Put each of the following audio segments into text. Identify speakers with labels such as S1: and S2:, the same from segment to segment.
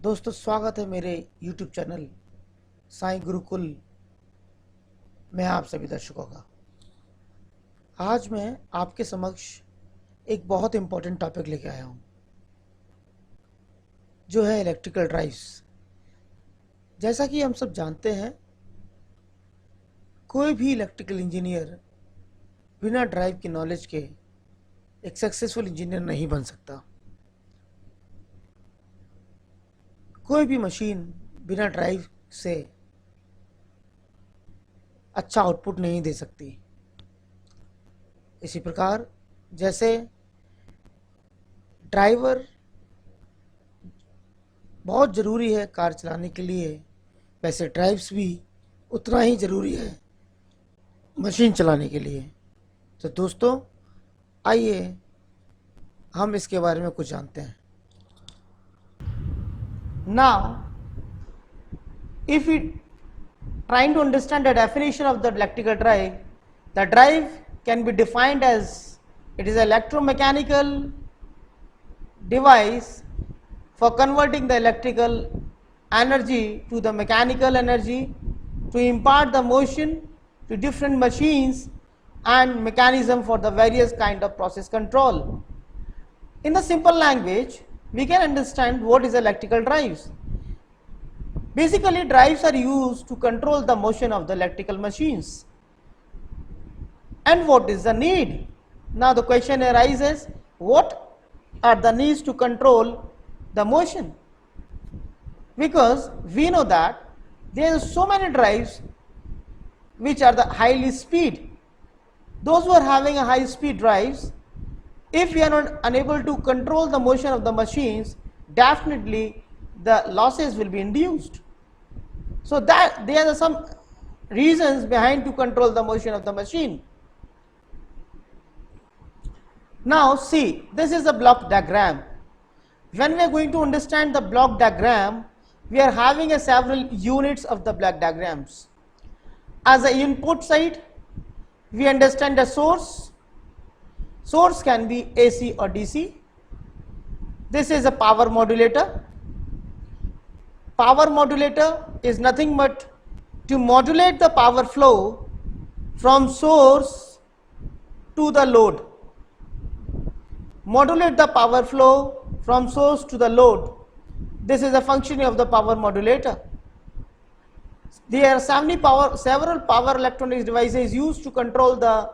S1: दोस्तों, स्वागत है मेरे YouTube चैनल साईं गुरुकुल में आप सभी दर्शकों का। आज मैं आपके समक्ष एक बहुत इम्पोर्टेंट टॉपिक लेके आया हूँ, जो है इलेक्ट्रिकल ड्राइव्स। जैसा कि हम सब जानते हैं, कोई भी इलेक्ट्रिकल इंजीनियर बिना ड्राइव की नॉलेज के एक सक्सेसफुल इंजीनियर नहीं बन सकता। कोई भी मशीन बिना ड्राइव से अच्छा आउटपुट नहीं दे सकती। इसी प्रकार जैसे ड्राइवर बहुत ज़रूरी है कार चलाने के लिए, वैसे ड्राइव्स भी उतना ही ज़रूरी है मशीन चलाने के लिए। तो दोस्तों, आइए हम इसके बारे में कुछ जानते हैं। Now, if we trying to understand the definition of the electrical drive, the drive can be defined as it is an electromechanical device for converting the electrical energy to the mechanical energy to impart the motion to different machines and mechanism for the various kind of process control. In the simple language, we can understand what is electrical drives. Basically, drives are used to control the motion of the electrical machines. And what is the need? Now the question arises, what are the needs to control the motion? Because we know that there are so many drives which are the highly speed. Those who are having a high speed drives, if we are not unable to control the motion of the machines, definitely the losses will be induced. So that there are some reasons behind to control the motion of the machine. Now see, this is a block diagram. When we are going to understand the block diagram, we are having a several units of the block diagrams. As the input side, we understand the source. Source can be AC or DC. This is a power modulator. Power modulator is nothing but to modulate the power flow from source to the load. Modulate the power flow from source to the load. This is a function of the power modulator. There are several power electronics devices used to control the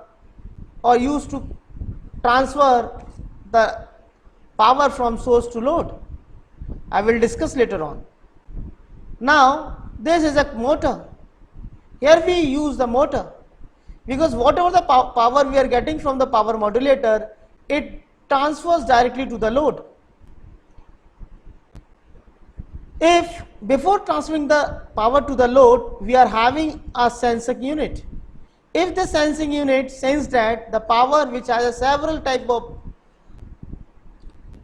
S1: or used to transfer the power from source to load. I will discuss later on. Now this is a motor. Here we use the motor because whatever the power we are getting from the power modulator, it transfers directly to the load. If before transferring the power to the load, we are having a sensing unit. If the sensing unit senses that the power which has several type of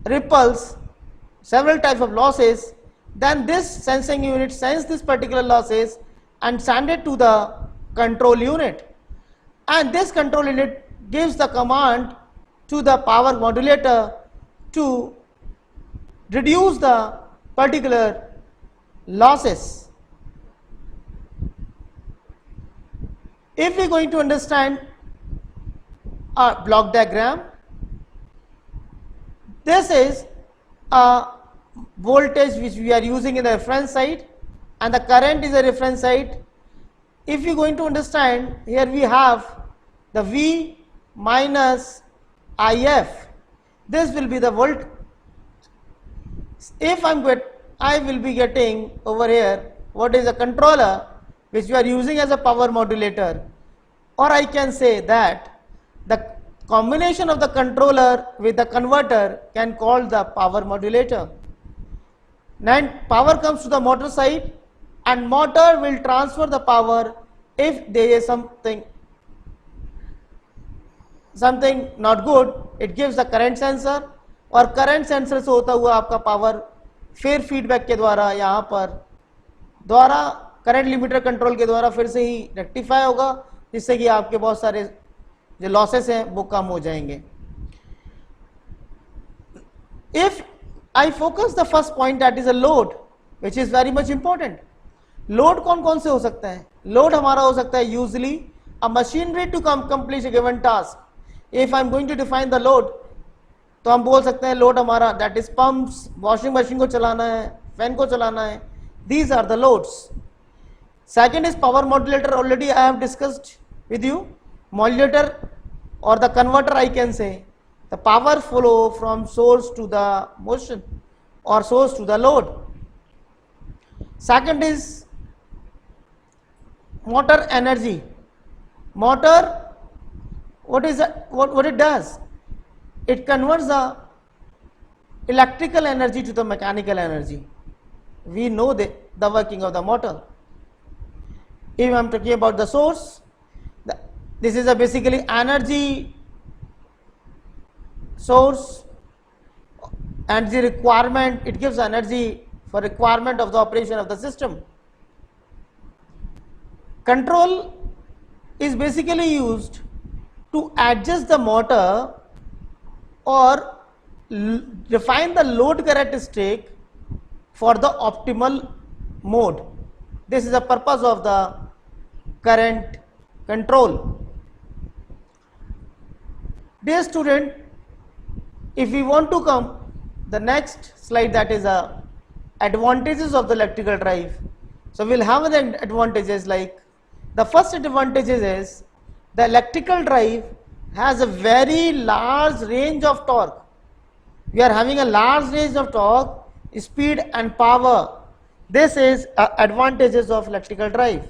S1: ripples, several type of losses, then this sensing unit sends this particular losses and send it to the control unit, and this control unit gives the command to the power modulator to reduce the particular losses. If we are going to understand a block diagram, this is a voltage which we are using in the reference side and the current is a reference side. If we are going to understand, here we have the V minus IF. This will be the volt. If I will be getting over here what is a controller which we are using as a power modulator, or I can say that the combination of the controller with the converter can call the power modulator. Then power comes to the motor side and motor will transfer the power if there is something not good, it gives the current sensor, और current sensor से होता हुआ आपका power फिर feedback के द्वारा यहाँ पर द्वारा करंट लिमिटर कंट्रोल के द्वारा फिर से ही रेक्टिफाई होगा, जिससे कि आपके बहुत सारे जो लॉसेस हैं वो कम हो जाएंगे. If I focus the first point, that is a load, which is very much important. Load कौन कौन से हो सकते हैं? लोड हमारा हो सकता है usually a machinery to complete a given task. If I am going to define the load, तो हम बोल सकते हैं लोड हमारा that is pumps, washing machine को चलाना है, फैन को चलाना है. These are the loads. Second is power modulator. Already I have discussed with you. Modulator or the converter, I can say the power flow from source to the motion or source to the load. Second is motor energy. Motor, what is that, what it does? It converts the electrical energy to the mechanical energy. We know the working of the motor. If I am talking about the source, this is a basically energy source, energy requirement. It gives energy for requirement of the operation of the system. Control is basically used to adjust the motor or define the load characteristic for the optimal mode. This is the purpose of the current control. Dear student, if we want to come the next slide, that is advantages of the electrical drive. So we'll have the advantages. Like the first advantage is the electrical drive has a very large range of torque. We are having a large range of torque, speed and power. This is advantages of electrical drive.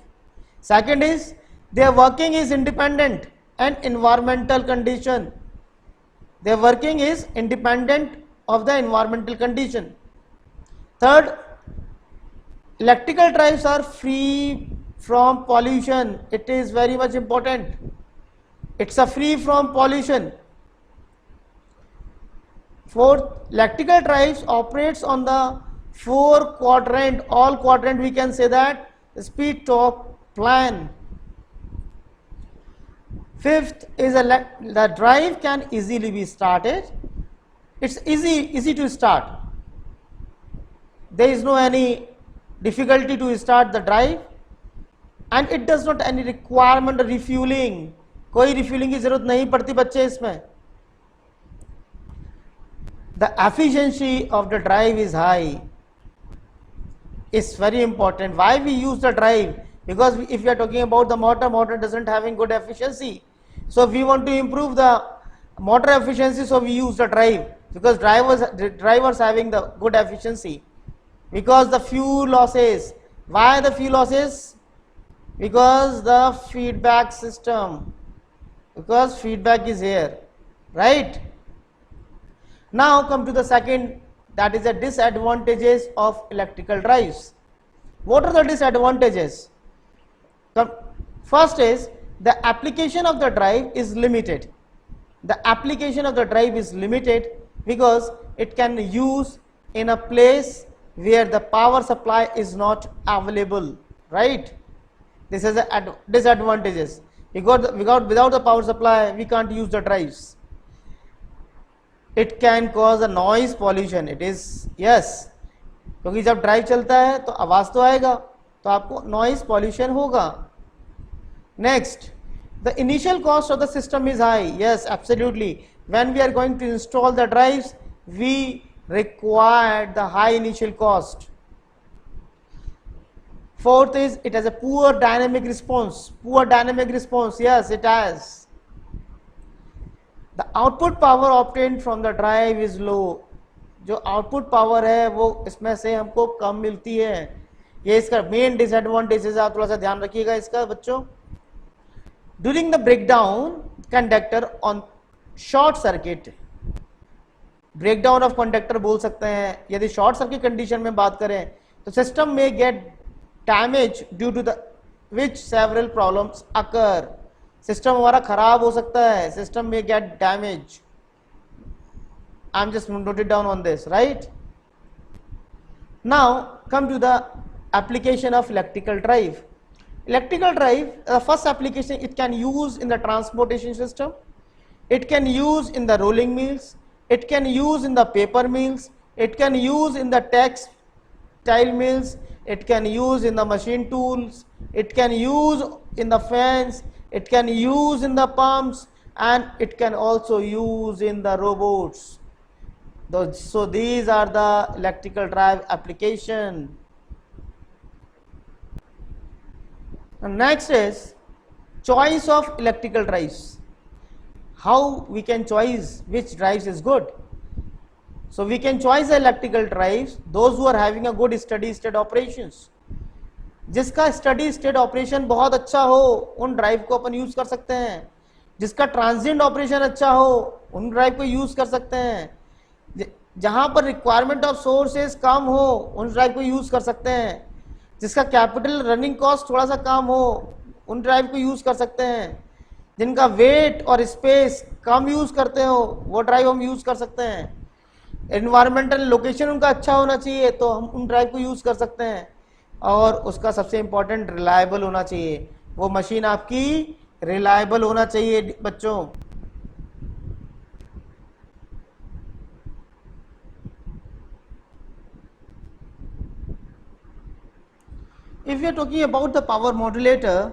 S1: Second is their working is independent and environmental condition. Their working is independent of the environmental condition. Third, electrical drives are free from pollution. It is very much important. It's a free from pollution. Fourth, electrical drives operates on the 4 quadrant, all quadrant we can say that, speed, torque, plan. Fifth is the drive can easily be started. It's easy to start. There is no any difficulty to start the drive, and it does not any requirement of refueling. कोई refueling की जरूरत नहीं पड़ती बच्चे इसमें. The efficiency of the drive is high. It's very important. Why we use the drive? Because if we are talking about the motor doesn't having good efficiency. So if we want to improve the motor efficiency, so we use the drive, because drivers having the good efficiency. Because the fuel losses. Why the fuel losses? Because the feedback system. Because feedback is here, right? Now come to the second, that is the disadvantages of electrical drives. What are the disadvantages? First is the application of the drive is limited. The application of the drive is limited because it can use in a place where the power supply is not available, right? This is the disadvantages. Without the power supply, we can't use the drives. It can cause a noise pollution. It is, yes, क्योंकि जब drive चलता है तो आवाज तो आएगा, तो आपको noise pollution होगा. Next, the initial cost of the system is high. Yes, absolutely. When we are going to install the drives, we require the high initial cost. Fourth is it has a poor dynamic response. Poor dynamic response, yes, it has. The output power obtained from the drive is low. जो output power है वो इसमें से हमको कम मिलती है. ये इसका मेन डिसएडवांटेज है. आप थोड़ा सा ध्यान रखिएगा इसका बच्चों. During the breakdown, conductor on short circuit, breakdown of conductor बोल सकते हैं. यदि short circuit condition में बात करें तो system may get damage due to the which several problems occur. System हमारा खराब हो सकता है. System may get damage. I'm just noted down on this, right? Now come to the application of electrical drive. Electrical drive, the first application, it can use in the transportation system, it can use in the rolling mills, it can use in the paper mills, it can use in the textile mills, it can use in the machine tools, it can use in the fans, it can use in the pumps, and it can also use in the robots. So these are the electrical drive application. And next is choice of electrical drives. How we can choose which drives is good. So we can choose the electrical drives those who are having a good steady state operations. जिसका steady state operation बहुत अच्छा हो उन drive को अपन use कर सकते हैं, जिसका ट्रांजिएंट ऑपरेशन अच्छा हो उन ड्राइव को यूज कर सकते हैं, जहां पर रिक्वायरमेंट ऑफ सोर्सेज कम हो उन ड्राइव को यूज कर सकते हैं, जिसका कैपिटल रनिंग कॉस्ट थोड़ा सा कम हो उन ड्राइव को यूज कर सकते हैं, जिनका वेट और स्पेस कम यूज करते हो वो ड्राइव हम यूज कर सकते हैं, एनवायरमेंटल लोकेशन उनका अच्छा होना चाहिए तो हम उन ड्राइव को यूज कर सकते हैं, और उसका सबसे इंपॉर्टेंट रिलायबल होना चाहिए, वो मशीन आपकी रिलायबल होना चाहिए बच्चों। If we are talking about the power modulator,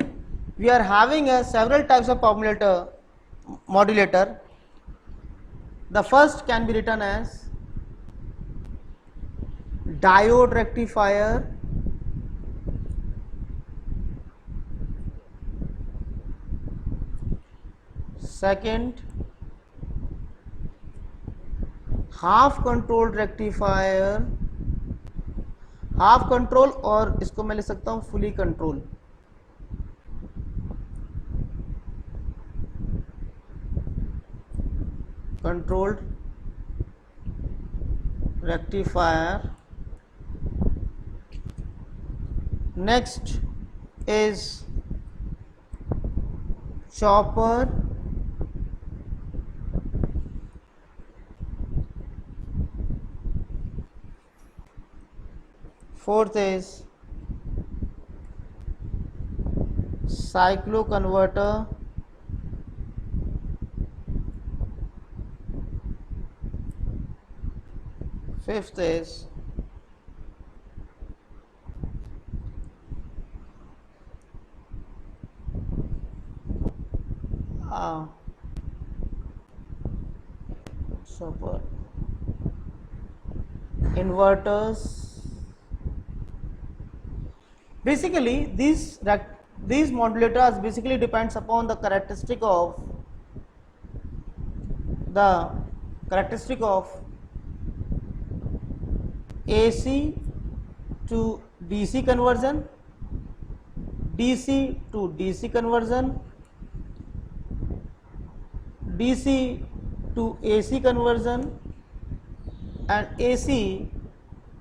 S1: we are having several types of power modulator. The first can be written as diode rectifier, second half controlled rectifier, half control, और इसको मैं लिख सकता हूं fully control. Controlled rectifier. Next is chopper, fourth is cyclo converter, fifth is super inverters. Basically these modulators basically depends upon the characteristic of AC to DC conversion, DC to DC conversion, DC to AC conversion, and AC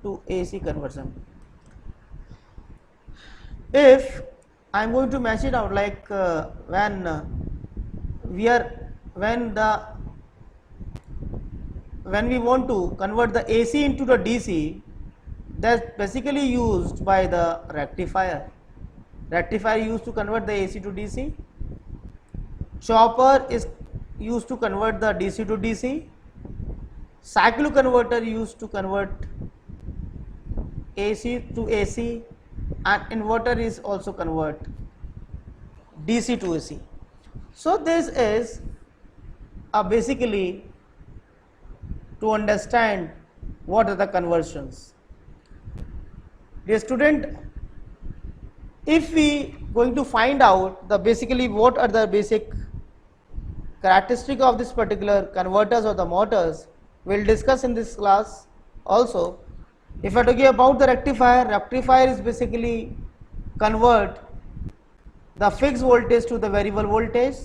S1: to AC conversion. If I am going to match it out, like when we want to convert the AC into the DC, that's basically used by the rectifier. Rectifier used to convert the AC to DC. Chopper is used to convert the DC to DC. Cyclo converter used to convert AC to AC, and inverter is also convert DC to AC. So this is basically to understand what are the conversions. Dear student, if we going to find out the basically what are the basic characteristic of this particular converters or the motors, we will discuss in this class also. If I talk about the rectifier, rectifier is basically convert the fixed voltage to the variable voltage,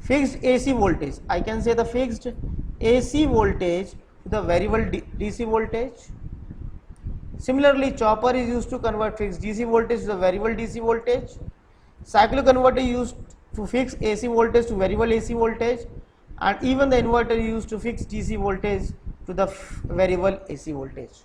S1: fixed AC voltage. I can say the fixed AC voltage to the variable DC voltage. Similarly, chopper is used to convert fixed DC voltage to the variable DC voltage. Cyclo converter used to fix AC voltage to variable AC voltage, and even the inverter used to fix DC voltage to the variable AC voltage.